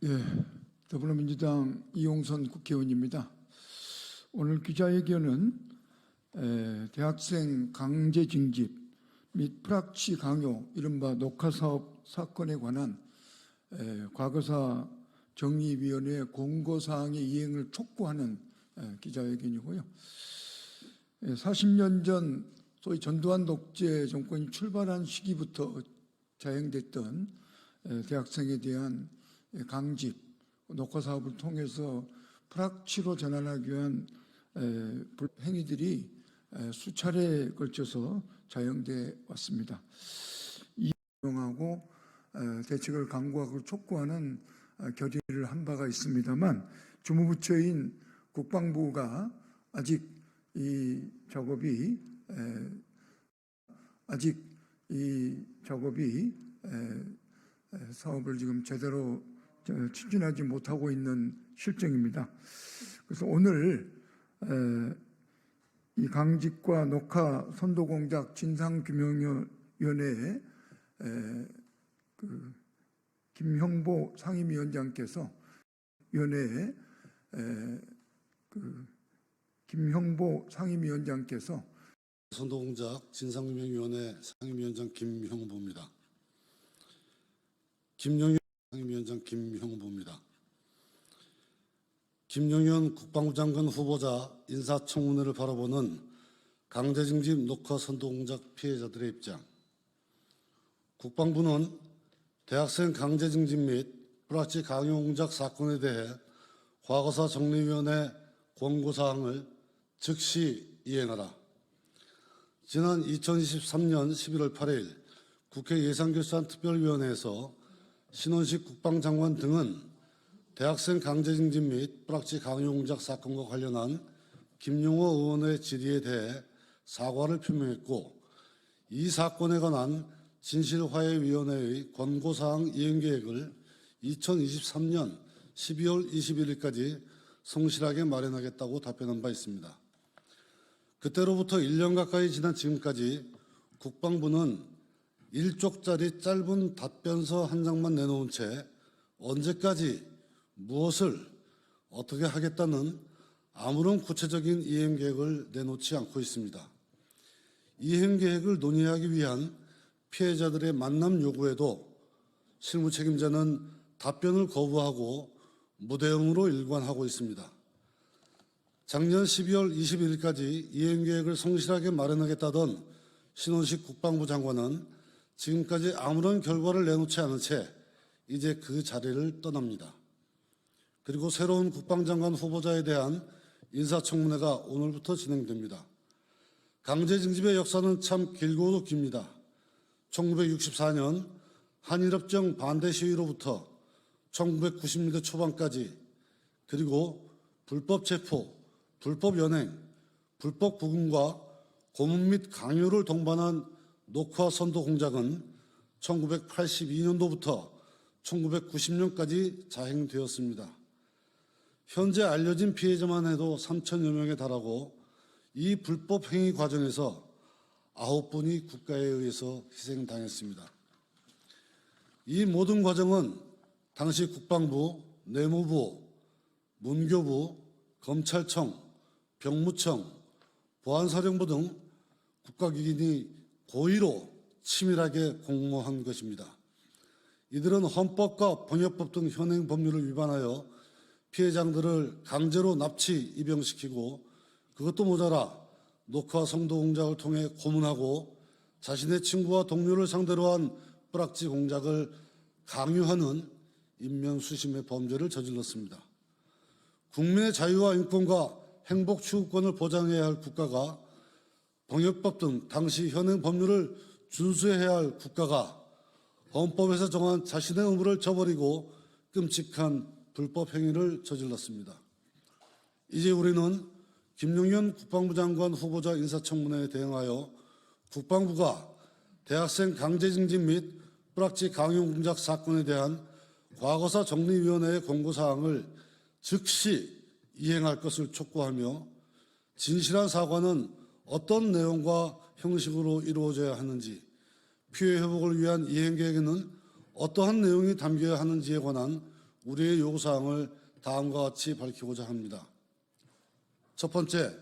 예, 더불어민주당 이용선 국회의원입니다. 오늘 기자회견은 대학생 강제 징집 및 프락치 강요, 이른바 녹화사업 사건에 관한 과거사 정의위원회 공고사항의 이행을 촉구하는 기자회견이고요. 40년 전 소위 전두환 독재 정권이 출발한 시기부터 자행됐던 대학생에 대한 강집, 녹화 사업을 통해서 프락치로 전환하기 위한 행위들이 수차례에 걸쳐서 자행돼 왔습니다. 이용하고 대책을 강구하고 촉구하는 결의를 한 바가 있습니다만 주무부처인 국방부가 아직 이 작업이 사업을 지금 제대로 추진하지 못하고 있는 실정입니다. 그래서 오늘 이 강직과 녹화 선도공작 진상규명위원회에 김형보 상임위원장께서 선도공작 진상규명위원회 상임위원장 김형보입니다. 김용현 상임위원장 김형보입니다. 김용현 국방부 장관 후보자 인사청문회를 바라보는 강제징집 녹화 선도공작 피해자들의 입장. 국방부는 대학생 강제징집 및 프락치 강요공작 사건에 대해 과거사 정리위원회 권고사항을 즉시 이행하라. 지난 2023년 11월 8일 국회 예산결산특별위원회에서 신원식 국방장관 등은 대학생 강제징집 및 프락치 강요공작 사건과 관련한 김용호 의원의 질의에 대해 사과를 표명했고, 이 사건에 관한 진실화해위원회의 권고사항 이행계획을 2023년 12월 21일까지 성실하게 마련하겠다고 답변한 바 있습니다. 그때로부터 1년 가까이 지난 지금까지 국방부는 1쪽짜리 짧은 답변서 한 장만 내놓은 채 언제까지 무엇을 어떻게 하겠다는 아무런 구체적인 이행계획을 내놓지 않고 있습니다. 이행계획을 논의하기 위한 피해자들의 만남 요구에도 실무 책임자는 답변을 거부하고 무대응으로 일관하고 있습니다. 작년 12월 21일까지 이행계획을 성실하게 마련하겠다던 신원식 국방부 장관은 지금까지 아무런 결과를 내놓지 않은 채 이제 그 자리를 떠납니다. 그리고 새로운 국방장관 후보자에 대한 인사청문회가 오늘부터 진행됩니다. 강제징집의 역사는 참 길고도 깁니다. 1964년 한일협정 반대 시위로부터 1990년대 초반까지, 그리고 불법 체포, 불법 연행, 불법 구금과 고문 및 강요를 동반한 녹화 선도 공작은 1982년도부터 1990년까지 자행되었습니다. 현재 알려진 피해자만 해도 3천여 명에 달하고 이 불법 행위 과정에서 9분이 국가에 의해서 희생당했습니다. 이 모든 과정은 당시 국방부, 내무부, 문교부, 검찰청, 병무청, 보안사령부 등 국가기관이 고의로 치밀하게 공모한 것입니다. 이들은 헌법과 병역법 등 현행 법률을 위반하여 피해자들을 강제로 납치, 입영시키고 그것도 모자라 녹화 선도 공작을 통해 고문하고 자신의 친구와 동료를 상대로 한 프락치 공작을 강요하는 인명수심의 범죄를 저질렀습니다. 국민의 자유와 인권과 행복 추구권을 보장해야 할 국가가, 병역법 등 당시 현행 법률을 준수해야 할 국가가 헌법에서 정한 자신의 의무를 저버리고 끔찍한 불법 행위를 저질렀습니다. 이제 우리는 김용현 국방부 장관 후보자 인사청문회에 대응하여 국방부가 대학생 강제징집 및 프락치 강요공작 사건에 대한 과거사 정리위원회의 권고사항을 즉시 이행할 것을 촉구하며, 진실한 사과는 어떤 내용과 형식으로 이루어져야 하는지, 피해 회복을 위한 이행계획에는 어떠한 내용이 담겨야 하는지에 관한 우리의 요구사항을 다음과 같이 밝히고자 합니다. 첫 번째,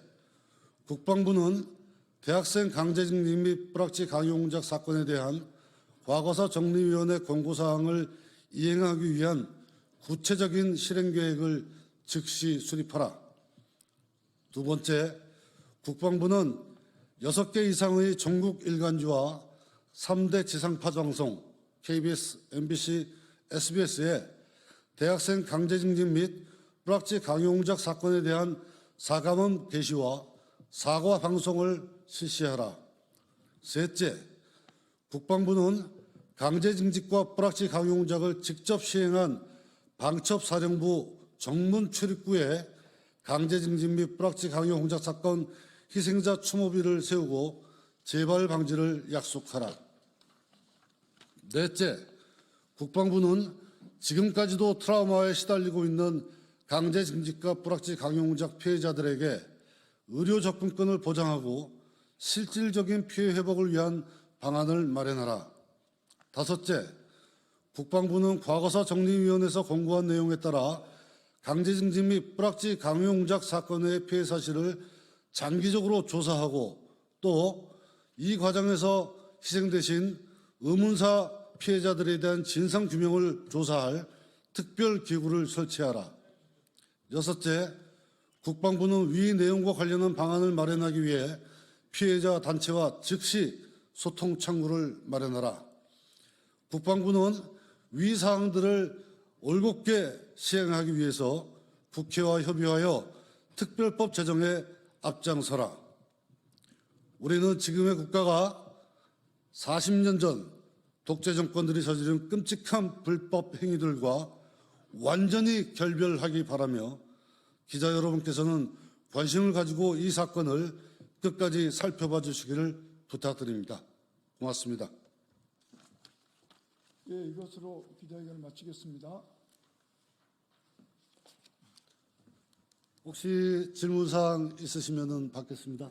국방부는 대학생 강제징용 및 불합치 강요공작 사건에 대한 과거사 정리위원회 권고사항을 이행하기 위한 구체적인 실행계획을 즉시 수립하라. 두 번째, 국방부는 6개 이상의 전국 일간지와 3대 지상파방송 KBS, MBC, SBS에 대학생 강제징용 및 불합치 강요공작 사건에 대한 사과문 게시와 사과 방송을 실시하라. 셋째, 국방부는 강제징집과 불합치 강요공작을 직접 시행한 방첩사령부 정문 출입구에 강제징집 및 불합치 강요공작 사건 희생자 추모비를 세우고 재발 방지를 약속하라. 넷째, 국방부는 지금까지도 트라우마에 시달리고 있는 강제징집과 불합치 강요공작 피해자들에게 의료 접근권을 보장하고 실질적인 피해 회복을 위한 방안을 마련하라. 다섯째, 국방부는 과거사 정리위원회에서 권고한 내용에 따라 강제징집 및 불합치 강요공작 사건의 피해 사실을 장기적으로 조사하고 또 이 과정에서 희생되신 의문사 피해자들에 대한 진상규명을 조사할 특별기구를 설치하라. 여섯째, 국방부는 위 내용과 관련한 방안을 마련하기 위해 피해자 단체와 즉시 소통 창구를 마련하라. 국방부는 위 사항들을 올곧게 시행하기 위해서 국회와 협의하여 특별법 제정에 앞장서라. 우리는 지금의 국가가 40년 전 독재 정권들이 저지른 끔찍한 불법 행위들과 완전히 결별하기 바라며 기자 여러분께서는 관심을 가지고 이 사건을 끝까지 살펴봐 주시기를 부탁드립니다. 고맙습니다. 예, 이것으로 기자회견을 마치겠습니다. 혹시 질문사항 있으시면 받겠습니다.